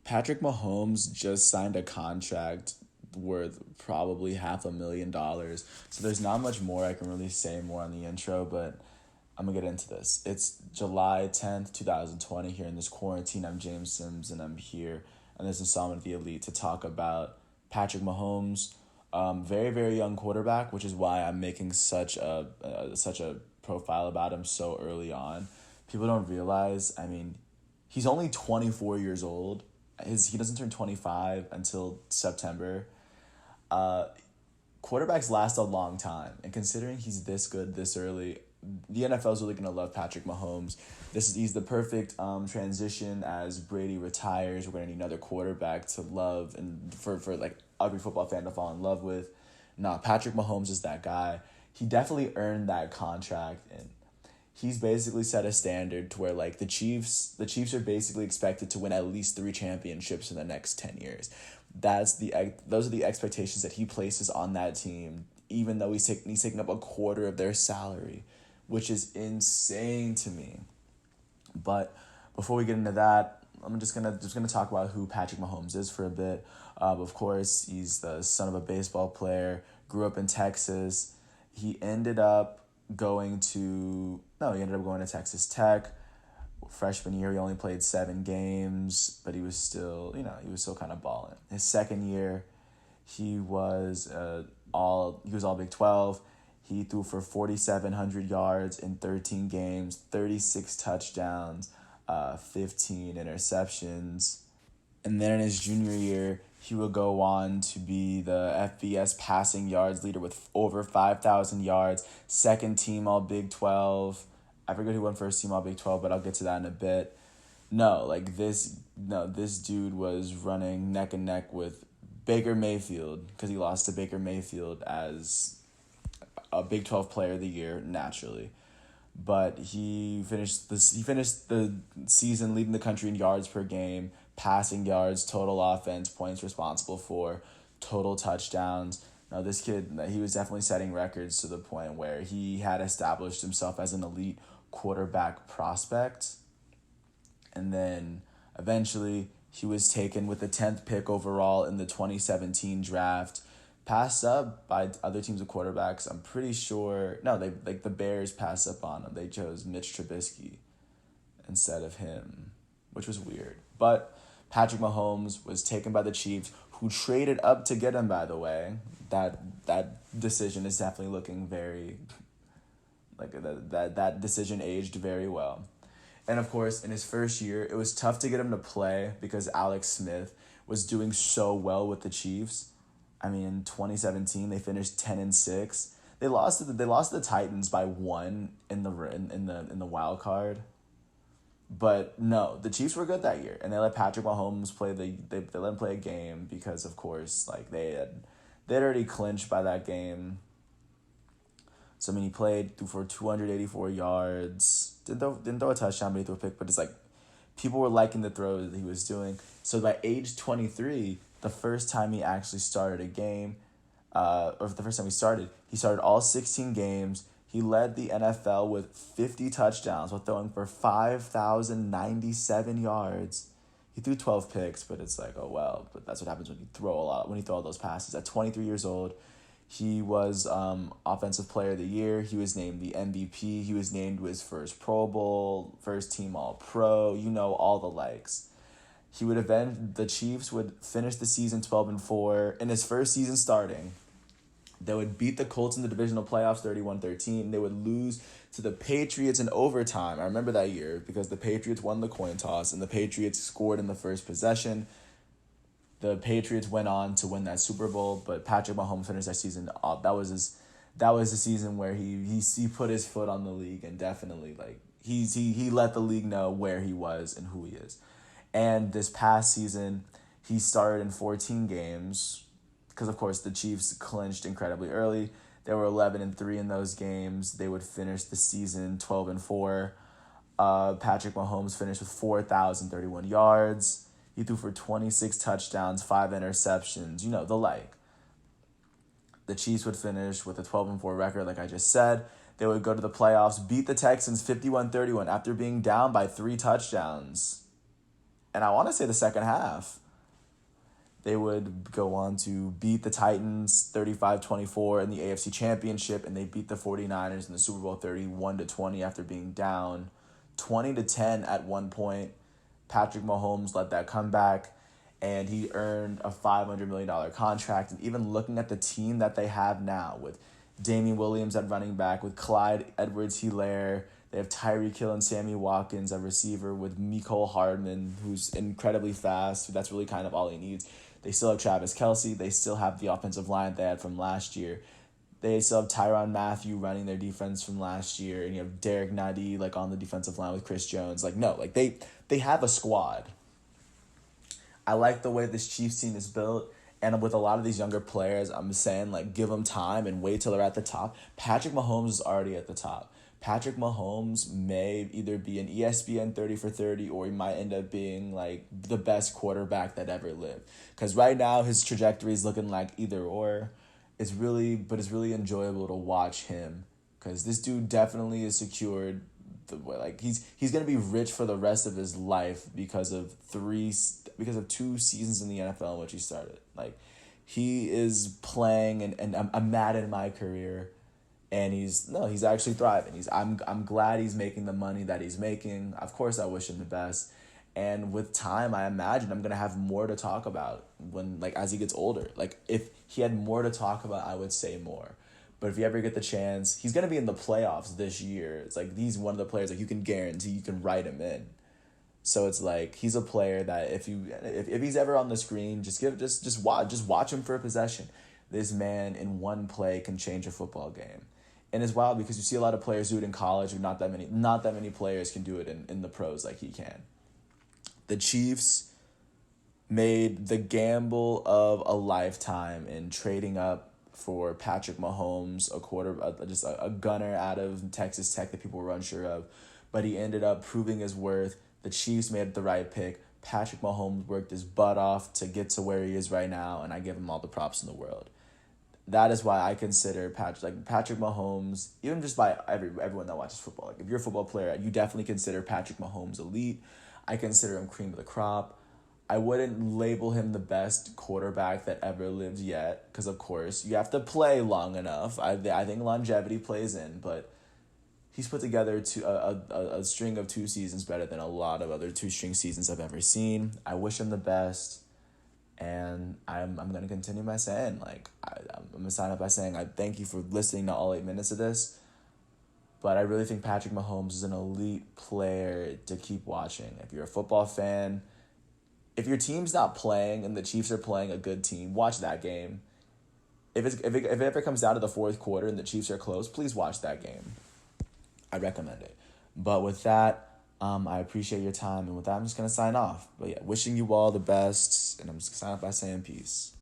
Patrick Mahomes just signed a contract worth probably $500,000. So there's not much more I can really say more on the intro, but I'm gonna get into this. It's July 10th, 2020 here in this quarantine. I'm James Sims and I'm here on this installment of The Elite to talk about Patrick Mahomes, very, very young quarterback, which is why I'm making such a profile about him so early on. People don't realize, I mean, he's only 24 years old. He doesn't turn 25 until September. Uh, Quarterbacks last a long time, and considering he's this good this early, the NFL is really gonna love Patrick Mahomes. He's the perfect transition as Brady retires. We're gonna need another quarterback to love and for like every football fan to fall in love with. Nah, Patrick Mahomes is that guy. He definitely earned that contract, and he's basically set a standard to where like the Chiefs are basically expected to win at least 3 championships in the next 10 years. Those are the expectations that he places on that team, even though he's taking up a quarter of their salary, which is insane to me. But before we get into that, I'm just gonna talk about who Patrick Mahomes is for a bit. Of course, he's the son of a baseball player. Grew up in Texas. He ended up going to no, he ended up going to Texas Tech. Freshman year, he only played 7 games, but he was still kind of balling. His second year, he was all Big 12. He threw for 4,700 yards in 13 games, 36 touchdowns, 15 interceptions. And then in his junior year, he would go on to be the FBS passing yards leader with over 5,000 yards, second team All Big 12. I forget who won first team All Big 12, but I'll get to that in a bit. This dude was running neck and neck with Baker Mayfield because he lost to Baker Mayfield as a Big 12 Player of the Year naturally. But he finished the season leading the country in yards per game, passing yards, total offense, points responsible for, total touchdowns. Now this kid, he was definitely setting records to the point where he had established himself as an elite quarterback prospect. And then eventually he was taken with the 10th pick overall in the 2017 draft, passed up by other teams of quarterbacks. I'm pretty sure no, they like the Bears passed up on him. They chose Mitch Trubisky instead of him, which was weird. But Patrick Mahomes was taken by the Chiefs, who traded up to get him, by the way. That decision is definitely looking very that decision aged very well. And of course, in his first year, it was tough to get him to play because Alex Smith was doing so well with the Chiefs. I mean, in 2017, they finished 10-6. They lost the Titans by one in the wild card. But no, the Chiefs were good that year, and they let Patrick Mahomes play they let him play a game because of course like they'd already clinched by that game. So I mean, he played threw for 284 yards. Didn't throw a touchdown, but he threw a pick. But it's like people were liking the throws that he was doing. So by age 23, the first time he actually started a game, or the first time he started all 16 games. He led the NFL with 50 touchdowns while throwing for 5,097 yards. He threw 12 picks, but it's like, oh well, but that's what happens when you throw all those passes. At 23 years old, he was Offensive Player of the Year. He was named the MVP. He was named to his first Pro Bowl, first team All Pro. All the likes. The Chiefs would finish the season 12-4 in his first season starting. They would beat the Colts in the divisional playoffs 31-13. They would lose to the Patriots in overtime. I remember that year because the Patriots won the coin toss and the Patriots scored in the first possession. The Patriots went on to win that Super Bowl, but Patrick Mahomes finished that season off. That was the season where he put his foot on the league and definitely he let the league know where he was and who he is. And this past season, he started in 14 games because of course the Chiefs clinched incredibly early. They were 11-3 in those games. They would finish the season 12-4. Patrick Mahomes finished with 4,031 yards. He threw for 26 touchdowns, 5 interceptions, the like. The Chiefs would finish with a 12-4 record, like I just said. They would go to the playoffs, beat the Texans 51-31 after being down by 3 touchdowns. and I want to say the second half, they would go on to beat the Titans 35-24 in the AFC Championship, and they beat the 49ers in the Super Bowl 31-20 after being down 20-10 at one point. Patrick Mahomes led that comeback, and he earned a $500 million contract. And even looking at the team that they have now with Damian Williams at running back, with Clyde Edwards-Helaire, they have Tyreek Hill and Sammy Watkins at receiver, with Mecole Hardman, who's incredibly fast. That's really kind of all he needs. They still have Travis Kelce. They still have the offensive line they had from last year. They still have Tyrann Mathieu running their defense from last year, and you have Derek Nady on the defensive line with Chris Jones. They have a squad. I like the way this Chiefs team is built, and with a lot of these younger players, I'm saying give them time and wait till they're at the top. Patrick Mahomes is already at the top. Patrick Mahomes may either be an ESPN 30 for 30, or he might end up being the best quarterback that ever lived. Because right now his trajectory is looking like either or. It's really enjoyable to watch him, because this dude definitely is secured. He's gonna be rich for the rest of his life because of 2 seasons in the NFL in which he started. He is playing and I'm mad at my career. And he's actually thriving. I'm glad he's making the money that he's making. Of course, I wish him the best. And with time, I imagine I'm gonna have more to talk about as he gets older. If he had more to talk about, I would say more. But if you ever get the chance, he's gonna be in the playoffs this year. It's he's one of the players you can guarantee you can write him in. So it's he's a player that if he's ever on the screen, just watch him for a possession. This man in one play can change a football game. And it's wild because you see a lot of players do it in college, but not that many players can do it in the pros like he can. The Chiefs made the gamble of a lifetime in trading up for Patrick Mahomes, a gunner out of Texas Tech that people were unsure of, but he ended up proving his worth. The Chiefs made the right pick. Patrick Mahomes worked his butt off to get to where he is right now, and I give him all the props in the world. That is why I consider Patrick Mahomes, even just by everyone that watches football. If you're a football player, you definitely consider Patrick Mahomes elite. I consider him cream of the crop. I wouldn't label him the best quarterback that ever lived yet, because of course you have to play long enough. I think longevity plays in, but he's put together a string of 2 seasons better than a lot of other 2-string seasons I've ever seen. I wish him the best. And I'm going to continue by saying, I'm going to sign up by saying I thank you for listening to all 8 minutes of this. But I really think Patrick Mahomes is an elite player to keep watching. If you're a football fan, if your team's not playing and the Chiefs are playing a good team, watch that game. If it ever comes down to the fourth quarter and the Chiefs are close, please watch that game. I recommend it. But with that, I appreciate your time, and with that, I'm just going to sign off. But yeah, wishing you all the best, and I'm just going to sign off by saying peace.